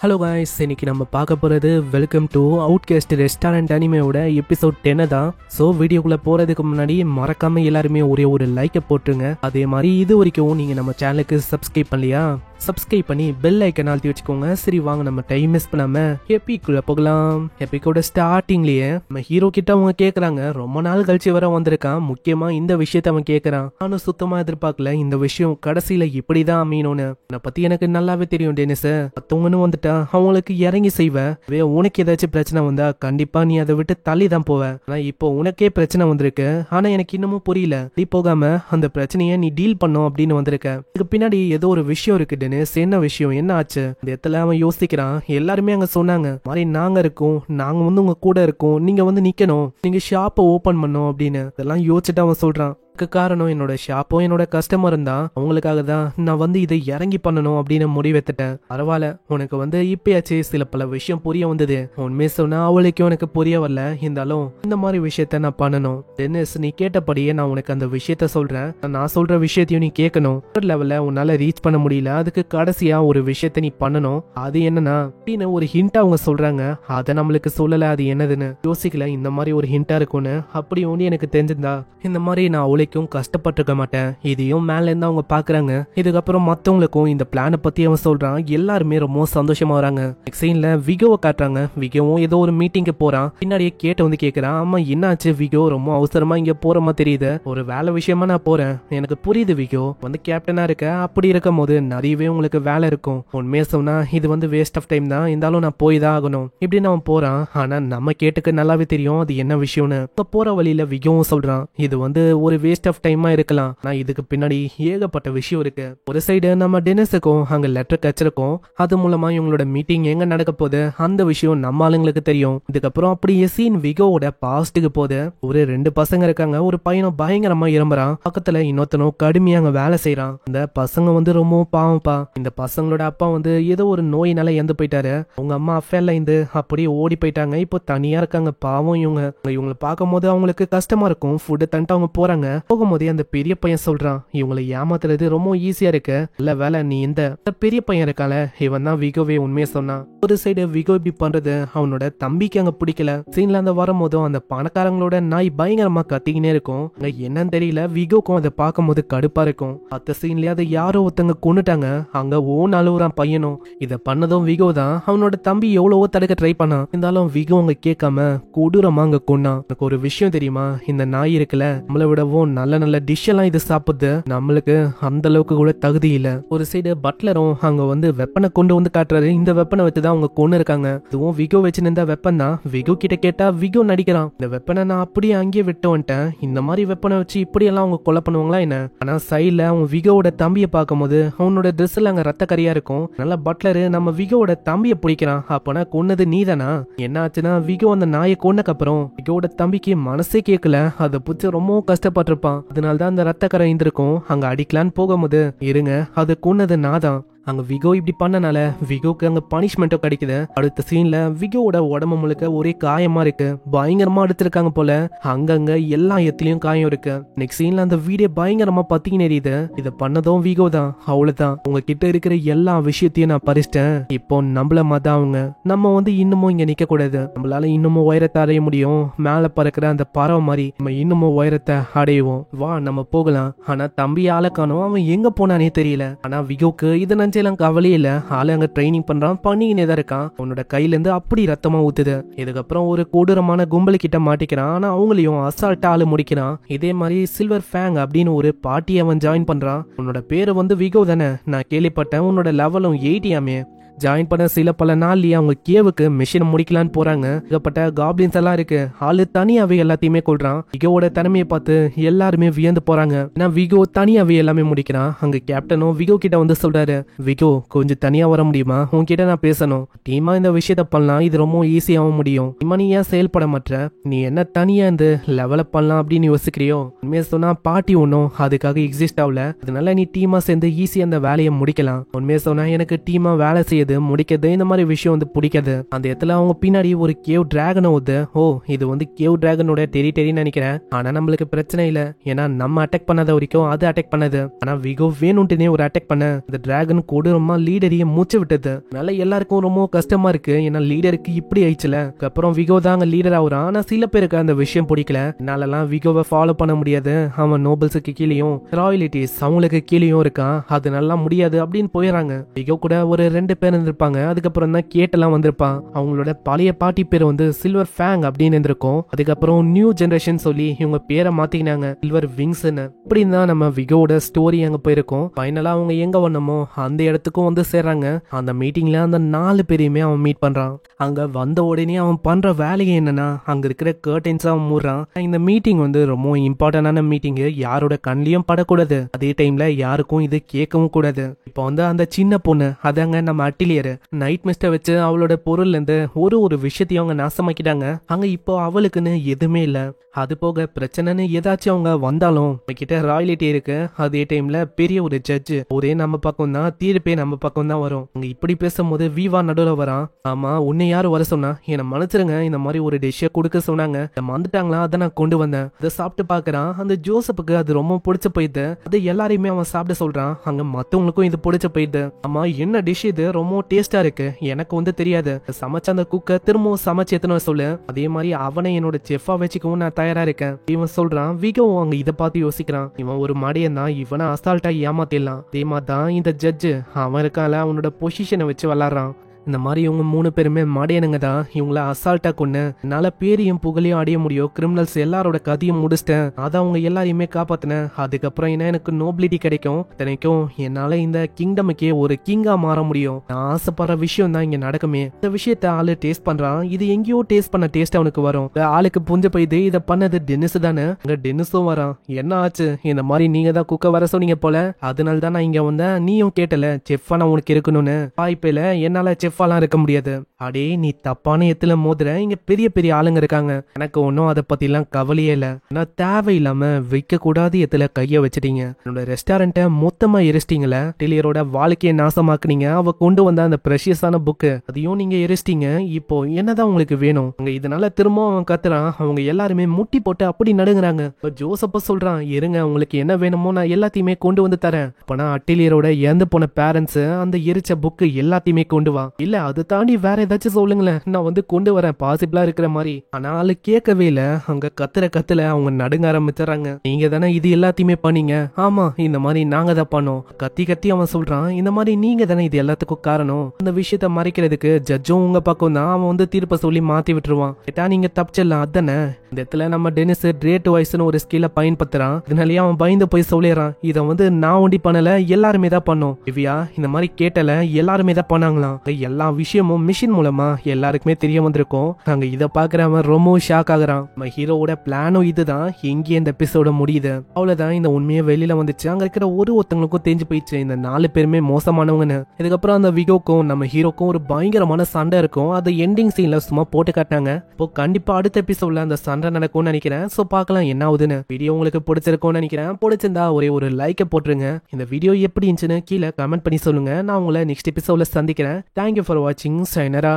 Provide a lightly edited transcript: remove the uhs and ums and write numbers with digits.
Hello guys, இன்னைக்கு நம்ம பார்க்க போகிறது வெல்கம் டு அவுட்காஸ்ட் ரெஸ்டாரண்ட் அனிமேவோட எபிசோட் 10 தான். ஸோ வீடியோக்குள்ளே போகிறதுக்கு முன்னாடி மறக்காமல் எல்லாருமே ஒரே ஒரு லைக்கை போட்டுருங்க. அதே மாதிரி இது வரைக்கும் நீங்கள் நம்ம சேனலுக்கு சப்ஸ்கிரைப் பண்ணலையா, சப்ஸ்கிரைப் பண்ணி பெல் ஐக்கன் அழுத்தி வச்சுக்கோங்க. சரி வாங்க நம்ம டைம் மிஸ் பண்ணாம எப்பிக்குள்ள போகலாம். எப்பிக்கோட ஸ்டார்டிங்லயே நம்ம ஹீரோ கிட்ட அவங்க கேக்குறாங்க, ரொம்ப நாள் கழிச்சு வர வந்திருக்கான், முக்கியமா இந்த விஷயத்த அவன் கேக்குறான். நானும் சுத்தமா எதிர்பார்க்கல இந்த விஷயம் கடைசியில இப்படிதான் அமையணும்னு. என்னை பத்தி எனக்கு நல்லாவே தெரியும் டெனிஸ், மத்தவங்கன்னு வந்துட்டா அவங்களுக்கு இறங்கி செய்வேன். உனக்கு ஏதாச்சும் பிரச்சனை வந்தா கண்டிப்பா நீ அதை விட்டு தள்ளி தான் போவ. ஆனா இப்போ உனக்கே பிரச்சனை வந்திருக்கு, ஆனா எனக்கு இன்னமும் புரியல, நீ போகாம அந்த பிரச்சனைய நீ டீல் பண்ணும் அப்படின்னு வந்திருக்க. இதுக்கு பின்னாடி ஏதோ ஒரு விஷயம் இருக்கு. என்ன விஷயம், என்ன ஆச்சு? இந்த இடத்துல அவன் யோசிக்கிறான். எல்லாருமே அங்க சொன்னாங்க மாதிரி நாங்க இருக்கோம், நாங்க வந்து உங்க கூட இருக்கோம், நீங்க வந்து நிக்கணும், நீங்க ஷாப்பை ஓபன் பண்ணும் அப்படின்னு. இதெல்லாம் யோசிச்சுட்டு அவன் சொல்றான். காரணம் என்னோட ஷாப்போ என்னோட கஸ்டமர் தான், அவங்களுக்காக தான் நான் வந்து இதை இறங்கி பண்ணணும் அப்படின்னு முடிவெடுத்துட்டேன். பரவாயில்ல, உனக்கு வந்து இப்பயாச்சு சில பல விஷயம் புரிய வந்தது. உண்மையை சொன்னா அவளுக்கும் எனக்கு புரிய வரல, இருந்தாலும் இந்த மாதிரி விஷயத்த நான் பண்ணணும். டென்னிஸ், நீ கேட்டபடியே நான் உனக்கு அந்த விஷயத்த சொல்றேன். நான் சொல்ற விஷயத்தையும் நீ கேட்கணும். ஒரு லெவல்ல உன்னால ரீச் பண்ண முடியல, அதுக்கு கடைசியா ஒரு விஷயத்த நீ பண்ணணும். அது என்னன்னா அப்படின்னு ஒரு ஹிண்ட் அவங்க சொல்றாங்க. அதை நம்மளுக்கு சொல்லல, அது என்னதுன்னு யோசிக்கல. இந்த மாதிரி ஒரு ஹிண்டா இருக்கும்னு அப்படி ஒண்ணு எனக்கு தெரிஞ்சிருந்தா இந்த மாதிரி நான் அவளுக்கும் கஷ்டப்பட்டிருக்க மாட்டேன். இதையும் மேல இருந்து அவங்க பாக்குறாங்க. இதுக்கப்புறம் மத்தவங்களுக்கும் இந்த பிளான பத்தி அவன் சொல்றான். எல்லாருமே ரொம்ப சந்தோஷமா வராங்க. சீன்ல விகோவை காட்டுறாங்க. விகோவும் ஏதோ ஒரு மீட்டிங்கு போறான். பின்னாடியே கேட்டு வந்து கேக்குறான், ஆமா என்னாச்சு விகோ, ரொம்ப அவசரமா இங்க போறமா தெரியுது. ஒரு வேலை விஷயமா நான் போறேன். எனக்கு புரியுது விகோ, வந்து கேப்டனா இருக்க, அப்படி இருக்கும் போது நிறையவே உங்களுக்கு வேலை இருக்கும். உண்மையா சொன்னா இது வந்து வேஸ்ட் ஆஃப் டைம் தான், இருந்தாலும் நான் போய் தான் ஆகணும் இப்படின்னு அவன் போறான். ஆனா நம்ம கேட்டுக்கு நல்லாவே தெரியும் அது என்ன விஷயம்னு. போற வழியில விகோவும் சொல்றான், இது வந்து ஒரு வேஸ்ட் ஆஃப் டைமா இருக்கலாம், நான் இதுக்கு பின்னாடி ஏகப்பட்ட விஷயம் இருக்கு. ஒரு சைடு நம்ம டெனிஸுக்கும் அங்க லெட்டர் கச்சிருக்கோம், அது மூலமா இவங்களோட மீட்டிங் எங்க நடக்க போகுது அந்த விஷயம் நம்ம ஆளுங்களுக்கு தெரியும். இதுக்கப்புறம் அப்படியே சீன் விகோவோட பாஸ்டுக்கு போகுது. ஒரு 2 பசங்க இருக்காங்க. ஒரு பையனும் பயங்கரமா இரும்புறான், பக்கத்துல இன்னொருத்தனும் கடுமையா அங்க வேலை செய்யறான். இந்த பசங்க வந்து ரொம்ப பாவம்ப்பா. இந்த பசங்களோட அப்பா வந்து ஏதோ ஒரு நோயினால இறந்து போயிட்டாரு. அவங்க அம்மா அஃபேர்ல இருந்து அப்படியே ஓடி போயிட்டாங்க. இப்போ தனியா இருக்காங்க. பாவம் இவங்களை பார்க்கும் போது அவங்களுக்கு கஷ்டமா இருக்கும். ஃபுட்டு தந்துட்டு அவங்க போறாங்க. போகும்போதே அந்த பெரிய பையன் சொல்றான், இவங்களை ஏமாத்துறது ரொம்ப ஈஸியா இருக்கு, இல்ல வேலை நீ இந்த பெரிய பையன் இருக்கால இவன் தான் விகோவே உண்மையை சொன்னான். ஒரு சைடு விகோ இப்படி பண்றது அவனோட தம்பிக்கு அங்க பிடிக்கல. சீன்ல அந்த வரும்போதும் அந்த பணக்காரங்களோட நாய் பயங்கரமா கத்திக்கினே இருக்கும். என்னன்னு தெரியல, விகோக்கும் அதை பார்க்கும் போது கடுப்பா இருக்கும். அத்த சீன்லயே அதை யாரோ ஒருத்தங்க கொண்டுட்டாங்க. அங்க ஓன் அழுவுறான் பையனும். இதை பண்ணதும் விகோ தான். அவனோட தம்பி எவ்வளவோ தடுக்க ட்ரை பண்ணான், இருந்தாலும் விகோ அங்க கேட்காம கொடூரமா அங்க கொன்னான். எனக்கு ஒரு விஷயம் தெரியுமா, இந்த நாய் இருக்குல்ல நம்மளை விடவும் நல்ல நல்ல டிஷ் எல்லாம் இது சாப்பிடுது, நம்மளுக்கு அந்த அளவுக்கு கூட தகுதி இல்ல. ஒரு சைடு பட்லரும் அங்க வந்து வெப்பனை கொண்டு வந்து காட்டுறாரு. இந்த வெப்பனை வச்சுதான் அவங்க கொண்டு இருக்காங்க. இதுவும் விகோ வச்சு நின்ற வெப்பன் தான். விகோ கிட்ட கேட்டா விகோ நடிக்கிறான், இந்த வெப்பனை நான் அப்படியே அங்கேயே விட்டு வந்துட்டேன், இந்த மாதிரி வெப்பனை வச்சு இப்படி எல்லாம் அவங்க கொலை பண்ணுவாங்களா என்ன. ஆனா சைட்ல அவன் விகோவோட தம்பியை பார்க்கும் போது அவனோட ட்ரெஸ்ல அங்க ரத்த கரியா இருக்கும். நல்லா பட்லரு நம்ம விகோவோட தம்பியை பிடிக்கிறான். அப்பனா கொன்னது நீதானா? என்ன ஆச்சுன்னா விகோ அந்த நாயை கொன்னக்கு அப்புறம் விகோவோட தம்பிக்கு மனசே கேட்கல, அதை புடிச்சு ரொம்ப கஷ்டப்பட்டிருப்பான். அதனால்தான் அந்த ரத்த கரை இருந்திருக்கும். அங்க அடிக்கலான்னு போகும்போது இருங்க அது கொன்னது நாதான். அங்க விகோ இப்படி பண்ணனால விகோக்கு அங்க பனிஷ்மெண்ட்டும் கிடைக்குது. அடுத்த சீன்ல விகோவோட உடம்பு முழுக்க ஒரே காயமா இருக்கு, பயங்கரமா எடுத்திருக்காங்க போல. அங்கங்க எல்லா இடத்துலயும் காயம் இருக்கு. நெக்ஸ்ட் சீன்ல அந்த வீடியோ பயங்கரமா பத்திக்கின்னு எரியுது. இதை பண்ணதும் விகோ தான். அவ்வளவுதான், உங்ககிட்ட இருக்கிற எல்லா விஷயத்தையும் நான் பறிச்சிட்டேன், இப்போ நம்மள மாதிரி அவங்க நம்ம வந்து இன்னமும் இங்க நிக்க கூடாது, நம்மளால இன்னமும் உயரத்தை அடைய முடியும், மேல பறக்கிற அந்த பறவை மாதிரி நம்ம இன்னமும் உயரத்தை அடைவோம், வா நம்ம போகலாம். ஆனா தம்பி ஆளக்கானோ, அவன் எங்க போனானே தெரியல. ஆனா விகோக்கு இது கவலையே இல்ல, ஆளு அங்க ட்ரைனிங் பண்றான், பண்ணிக்கினே தான் இருக்கான். அவனோட கையில இருந்து அப்படி ரத்தமா ஊத்துது. இதுக்கப்புறம் ஒரு கொடூரமான கும்பல் கிட்ட மாட்டிக்கிறான். ஆனா அவங்களையும் அசால்ட்டா ஆளு முடிக்கிறான். இதே மாதிரி சில்வர் ஃபேங் அப்படின்னு ஒரு பார்ட்டி அவன் ஜாயின் பண்றான். உன்னோட பேரு வந்து விகோ தானே, நான் கேள்விப்பட்டேன், உன்னோட லெவலும் 80 ஜாயின் பண்ண சில பல நாள்லயே அவங்க கேவுக்கு மிஷின் முடிக்கலான்னு போறாங்க. ஏகப்பட்ட காப்ளின்ஸ் எல்லாம் இருக்கு. ஆளு தனியாவே எல்லாத்தையுமே கொள்றான். விகோவோட திறமையை பார்த்து எல்லாருமே வியந்து போறாங்க. ஏன்னா விகோ தனியாவே எல்லாமே முடிக்கிறான். அங்க கேப்டனும் விகோ கிட்ட வந்து சொல்றாரு, விகோ கொஞ்சம் தனியா வர முடியுமா, உன்கிட்ட நான் பேசணும், டீமா இந்த விஷயத்த பண்ணலாம், இது ரொம்ப ஈஸியாவும் முடியும், டீமா நீ ஏன் செயல்பட மாட்ட, நீ என்ன தனியா இந்த லெவலப் பண்ணலாம் அப்படின்னு யோசிக்கிறியோ, உண்மையை சொன்னா பார்ட்டி ஒன்னும் அதுக்காக எக்ஸிஸ்ட் ஆகல, அதனால நீ டீமா சேர்ந்து ஈஸியா அந்த வேலையை முடிக்கலாம். உண்மையை சொன்னா எனக்கு டீமா வேலை செய்யுது பண்றது முடிக்கிறது இந்த மாதிரி விஷயம் வந்து பிடிக்காது. அந்த இடத்துல அவங்க பின்னாடி ஒரு கேவ் டிராகன் ஓது. ஓ இது வந்து கேவ் டிராகனோட டெரிட்டரின்னு நினைக்கிறேன். ஆனா நம்மளுக்கு பிரச்சனை இல்ல, ஏன்னா நம்ம அட்டாக் பண்ணாத வரைக்கும் அது அட்டாக் பண்ணது. ஆனா விகோ வேணும்ட்டுனே ஒரு அட்டாக் பண்ண அந்த டிராகன் கொடூரமா லீடரையே மூச்சு விட்டது. அதனால எல்லாருக்கும் ரொம்ப கஷ்டமா இருக்கு, ஏன்னா லீடருக்கு இப்படி ஆயிடுச்சுல. அப்புறம் விகோ தாங்க லீடர் ஆகுறான். ஆனா சில பேருக்கு அந்த விஷயம் பிடிக்கல. என்னாலலாம் விகோவை ஃபாலோ பண்ண முடியாது, அவன் நோபல்ஸுக்கு கீழேயும் ராயலிட்டிஸ் அவங்களுக்கு கீழேயும் இருக்கான், அது நல்லா முடியாது அப்படின்னு போயிடறாங்க. விகோ கூட ஒரு 2 பேர் இருந்திருப்பாங்க. அதுக்கப்புறம் தான் கேட்டெல்லாம் வந்திருப்பான். அவங்களோட பழைய பாட்டி பேர் வந்து சில்வர் ஃபேங் அப்படின்னு இருந்திருக்கும். அதுக்கப்புறம் நியூ ஜெனரேஷன் சொல்லி இவங்க பேரை மாத்திக்கினாங்க சில்வர் விங்ஸ்ன்னு. இப்படின்னு தான் நம்ம விகோட ஸ்டோரி அங்க போயிருக்கோம். ஃபைனலா அவங்க எங்க வந்தோமோ அந்த இடத்துக்கும் வந்து சேர்றாங்க. அந்த மீட்டிங்ல அந்த 4 பேரையுமே அவன் மீட் பண்றான். அங்க வந்த உடனே அவன் பண்ற வேலையை என்னன்னா அங்க இருக்கிற கர்டன்ஸ் அவன் மூடுறான். இந்த மீட்டிங் வந்து ரொம்ப இம்பார்ட்டன்டான மீட்டிங், யாரோட கண்ணிலையும் படக்கூடாது, அதே டைம்ல யாருக்கும் இது கேட்கவும் கூடாது. இப்போ வந்து அந்த சின்ன பொண்ணு அதாங்க நம்ம அட்டிலியர் நைட் மிஸ்டர் வச்சு அவளோட பொருள்ல இருந்து ஒரு விஷயத்தையும் அவங்க நாசமாக்கிட்டாங்க. அங்க இப்போ அவளுக்குன்னு எதுவுமே இல்ல. அது போக பிரச்சனைன்னு ஏதாச்சும் அவங்க வந்தாலும் கிட்ட ராயலிட்டி இருக்கு, அதே டைம்ல பெரிய ஒரு ஜட்ஜ் ஒரே நம்ம பக்கம் தான், தீர்ப்பே நம்ம பக்கம் தான் வரும். அங்க இப்படி பேசும்போது வீவா நடுவில் வரான். ஆமா உன்னை யாரு வர சொன்னா, என்னை மன்னிச்சிருங்க, இந்த மாதிரி ஒரு டிஷ்ஷை கொடுக்க சொன்னாங்க, வந்துட்டாங்களா அதை நான் கொண்டு வந்தேன். அதை சாப்பிட்டு பாக்குறான். அந்த ஜோசப்புக்கு அது ரொம்ப பிடிச்சு போயிடுது. அது எல்லாரையுமே அவன் சாப்பிட சொல்றான். அங்க மத்தவங்களுக்கும் இது பிடிச்சு போயிடுது. ஆமா என்ன டிஷ் இது, ரொம்ப டேஸ்டா இருக்கு, எனக்கு வந்து தெரியாது, சமைச்ச அந்த குக்க திரும்பவும் சமைச்சு எத்தனை சொல்லு, அதே மாதிரி அவனை என்னோட செஃபா வச்சுக்கவும் நான் தயாரா இருக்கேன் இவன் சொல்றான். விகோ அங்க இதை பார்த்து யோசிக்கிறான். இவன் ஒரு மடையன் தான், இவனை அசால்ட்டா ஏமாத்திடலாம். அதே மாதிரி தான் இந்த ஜட்ஜு அவன் இருக்கால அவனோட பொசிஷனை வச்சு விளாடுறான். இந்த மாதிரி இவங்க 3 பேருமே மடையனுங்க தான், இவங்கள அசால்ட்டா கொண்டு என்னால பேரையும் புகழையும் அடைய முடியும், கிரிமினல்ஸ் எல்லாரோட கதையும் முடிச்சிட்டேன், அதை அவங்க எல்லாரையுமே காப்பாத்தினேன், அதுக்கப்புறம் என்ன எனக்கு நோபிலிட்டி கிடைக்கும், இத்தனைக்கும் என்னால இந்த கிங்டமுக்கே ஒரு கிங்கா மாற முடியும், நான் ஆசைப்படுற விஷயம் தான் இங்க நடக்குமே. இந்த விஷயத்த ஆளு டேஸ்ட் பண்றான். இது எங்கேயோ டேஸ்ட் பண்ண டேஸ்ட் அவனுக்கு வரும். ஆளுக்கு புஞ்ச போயிது, இதை பண்ணது டென்னிஸ் தானே. அங்க டென்னிஸும் வரான். என்ன ஆச்சு, இந்த மாதிரி நீங்க தான் குக்க வர சொன்னீங்க போல, அதனால தான் நான் இங்க வந்தேன், நீயும் கேட்டல செஃப்பா நான் உனக்கு இருக்கணும்னு, வாய்ப்பில என்னால செஃப்பாலாம் இருக்க முடியாது. அடே நீ தப்பான எத்துல மோதுற, இங்க பெரிய பெரிய ஆளுங்க இருக்காங்க, எனக்கு ஒன்னும் அதை பத்தி எல்லாம் கவலையே இல்ல, நான் தேவையில்லாம வைக்க கூடாது எத்துல கைய வச்சிட்டீங்க, என்னோட ரெஸ்டாரண்ட்டை மொத்தமா எரிச்சிட்டீங்கள, டெலியரோட வாழ்க்கையை நாசமாக்குனீங்க, அவ கொண்டு வந்த அந்த பிரஷியஸான புக்கு அதையும் நீங்க எரிச்சிட்டீங்க, இப்போ என்னதான் உங்களுக்கு வேணும். அங்க இதனால திரும்ப அவன் கத்துறான். அவங்க எல்லாருமே முட்டி போட்டு அப்படி நடுங்குறாங்க. ஜோசப்ப சொல்றான், இருங்க உங்களுக்கு என்ன வேணுமோ நான் எல்லாத்தையுமே கொண்டு வந்து தரேன். அப்பனா அட்டிலியரோட இறந்து போன பேரண்ட்ஸ் அந்த எரிச்ச புக்கு எல்லாத்தையுமே கொண்டு வா, இல்ல அது தாண்டி வேற ஏதாச்சும் சொல்லுங்களேன், நான் வந்து கொண்டு வரேன் பாசிபிளா இருக்கிற மாதிரி. ஆனாலும் கேட்கவே இல்ல. அங்க கத்துல அவங்க நடுங்க ஆரம்பிச்சுறாங்க. நீங்க தானே இது எல்லாத்தையுமே பண்ணீங்க. ஆமா இந்த மாதிரி நாங்க தான் பண்ணோம். கத்தி அவன் சொல்றான், இந்த மாதிரி நீங்க தானே இது எல்லாத்துக்கும் காரணம். அந்த விஷயத்த மறைக்கிறதுக்கு ஜட்ஜும் உங்க பக்கம் தான், அவன் வந்து தீர்ப்ப சொல்லி மாத்தி விட்டுருவான். கேட்டா நீங்க தப்பிச்சிடலாம் அதானே. இந்த இடத்துல நம்ம டெனிஸ் கிரேட் வாய்ஸ்னு ஒரு ஸ்கில்ல பயன்படுத்துறான். இதனாலயே அவன் பயந்து போய் சொல்லிடுறான், இதை வந்து நான் ஒண்டி பண்ணல, எல்லாருமே தான் பண்ணோம். திவ்யா இந்த மாதிரி கேட்டல எல்லாருமே தான் பண்ணாங்களாம். எல்லா விஷயமும் மிஷின் மூலமா எல்லாருக்குமே தெரிய வந்திருக்கும். அங்க இதை பாக்குறவன் ரொம்ப ஷாக் ஆகுறான். நம்ம ஹீரோவோட பிளானும் இதுதான். எங்கே இந்த எபிசோட முடியுது, அவ்வளவுதான். இந்த உண்மையை வெளியில வந்துச்சு. அங்க இருக்கிற ஒருத்தங்களுக்கும் தெரிஞ்சு போயிடுச்சு இந்த 4 பேருமே மோசமானவங்கன்னு. இதுக்கப்புறம் அந்த விகோக்கும் நம்ம ஹீரோக்கும் ஒரு பயங்கரமான சண்டை இருக்கும். அது எண்டிங் சீன்ல சும்மா போட்டு காட்டினாங்க. இப்போ கண்டிப்பா அடுத்த எபிசோட்ல அந்த சண்டை நடக்கும்னு நினைக்கிறேன். சோ பார்க்கலாம் என்ன ஆகுதுன்னு. வீடியோ உங்களுக்கு பிடிச்சிருக்கும்னு நினைக்கிறேன். பிடிச்சிருந்தா ஒரு லைக்கை போட்டுருங்க. இந்த வீடியோ எப்படி இருந்துச்சுன்னு கீழே கமெண்ட் பண்ணி சொல்லுங்க. நான் உங்களை நெக்ஸ்ட் எபிசோட்ல சந்திக்கிறேன். தேங்க்யூ ஃபார் வாட்சிங். சைனரா.